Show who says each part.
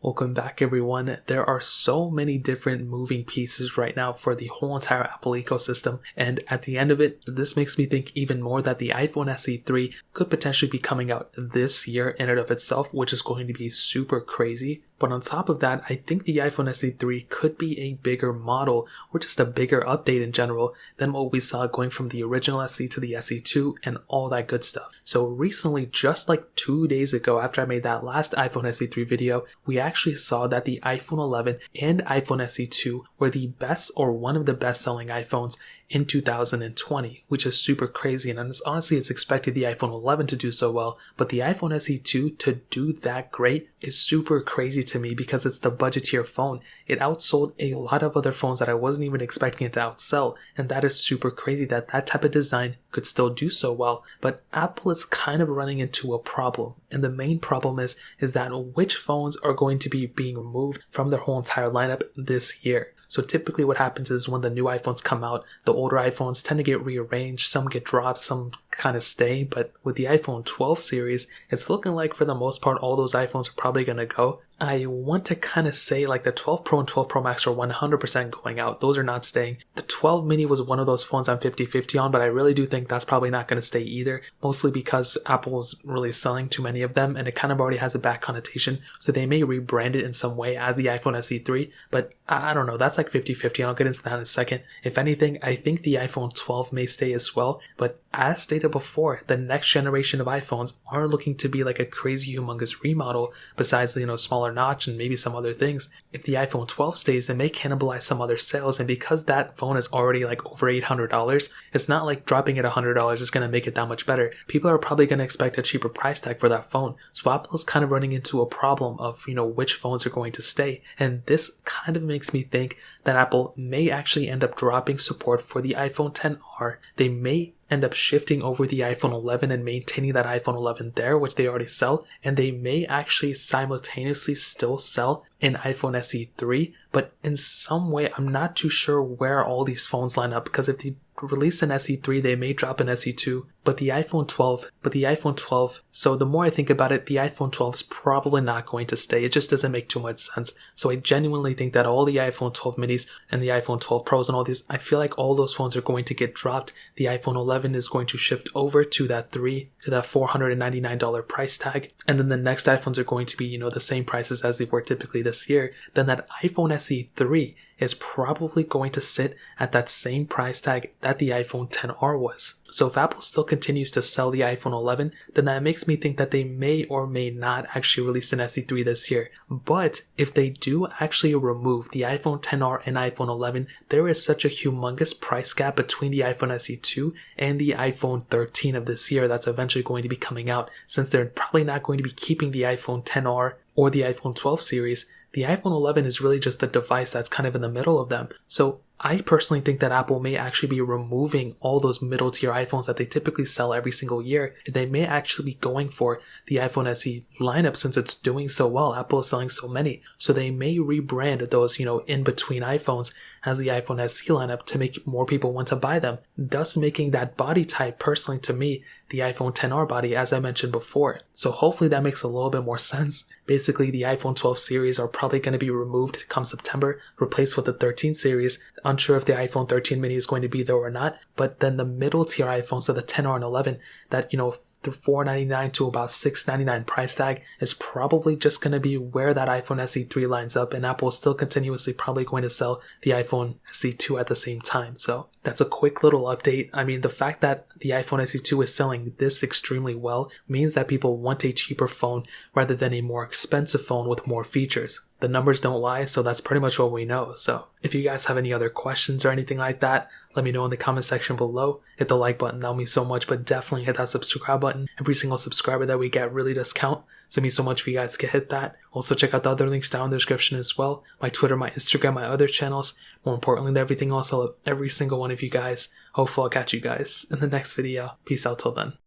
Speaker 1: Welcome back everyone. There are so many different moving pieces right now for the whole entire Apple ecosystem, and at the end of it, this makes me think even more that the iPhone SE 3 could potentially be coming out this year in and of itself, which is going to be super crazy. But on top of that, I think the iPhone SE 3 could be a bigger model or just a bigger update in general than what we saw going from the original SE to the SE 2 and all that good stuff. So recently, just like 2 days ago after I made that last iPhone SE 3 video, we actually saw that the iPhone 11 and iPhone SE 2 were the best or one of the best selling iPhones in 2020, which is super crazy. And honestly, it's expected the iPhone 11 to do so well, but the iPhone SE 2 to do that great is super crazy to me because it's the budget-tier phone. It outsold a lot of other phones that I wasn't even expecting it to outsell, and that is super crazy that that type of design could still do so well. But Apple is kind of running into a problem, and the main problem is that which phones are going to be being removed from their whole entire lineup this year. So typically what happens is when the new iPhones come out, the older iPhones tend to get rearranged, some get dropped, some kind of stay, but with the iPhone 12 series, it's looking like for the most part all those iPhones are probably going to go. I want to kind of say like the 12 Pro and 12 Pro Max are 100% going out. Those are not staying. The 12 mini was one of those phones I'm 50-50 on, but I really do think that's probably not going to stay either, mostly because Apple's really selling too many of them and it kind of already has a bad connotation, so they may rebrand it in some way as the iPhone SE 3, but I don't know, that's like 50-50 and I'll get into that in a second. If anything, I think the iPhone 12 may stay as well, but as stated before, the next generation of iPhones aren't looking to be like a crazy humongous remodel besides, smaller notch and maybe some other things. If the iPhone 12 stays, it may cannibalize some other sales, and because that phone is already like over $800, it's not like dropping it $100 is going to make it that much better. People are probably going to expect a cheaper price tag for that phone. So Apple's kind of running into a problem of, which phones are going to stay. And this kind of makes me think that Apple may actually end up dropping support for the iPhone XR. They may end up shifting over the iPhone 11 and maintaining that iPhone 11 there, which they already sell, and they may actually simultaneously still sell an iPhone SE 3, but in some way I'm not too sure where all these phones line up, because if they release an SE 3 they may drop an SE 2, but the iPhone 12, so the more I think about it, the iPhone 12 is probably not going to stay. It just doesn't make too much sense. So I genuinely think that all the iPhone 12 minis and the iPhone 12 Pros and all these, I feel like all those phones are going to get dropped. The iPhone 11 is going to shift over to that $499 price tag, and then the next iPhones are going to be, the same prices as they were typically this year. Then that iPhone SE 3 is probably going to sit at that same price tag that the iPhone XR was. So if Apple still continues to sell the iPhone 11, then that makes me think that they may or may not actually release an SE 3 this year. But if they do actually remove the iPhone XR and iPhone 11, there is such a humongous price gap between the iPhone SE 2 and the iPhone 13 of this year that's eventually going to be coming out. Since they're probably not going to be keeping the iPhone XR or the iPhone 12 series, the iPhone 11 is really just the device that's kind of in the middle of them. So I personally think that Apple may actually be removing all those middle tier iPhones that they typically sell every single year. They may actually be going for the iPhone SE lineup since it's doing so well. Apple is selling so many. So they may rebrand those, in between iPhones as the iPhone SE lineup to make more people want to buy them, thus making that body type, personally to me, the iPhone XR body, as I mentioned before. So hopefully that makes a little bit more sense. Basically, the iPhone 12 series are probably going to be removed come September, replaced with the 13 series. Unsure if the iPhone 13 mini is going to be there or not, but then the middle tier iPhones, so the XR and 11, that, the $499 to about $699 price tag is probably just going to be where that iPhone SE 3 lines up, and Apple is still continuously probably going to sell the iPhone SE 2 at the same time. So that's a quick little update. I mean, the fact that the iPhone SE 2 is selling this extremely well means that people want a cheaper phone rather than a more expensive phone with more features. The numbers don't lie, so that's pretty much what we know. So if you guys have any other questions or anything like that, let me know in the comment section below. Hit the like button, that'll mean so much, but definitely hit that subscribe button. Every single subscriber that we get really does count, so it means so much if you guys can hit that. Also check out the other links down in the description as well. My Twitter, my Instagram, my other channels. More importantly than everything else, I love every single one of you guys. Hopefully I'll catch you guys in the next video. Peace out till then.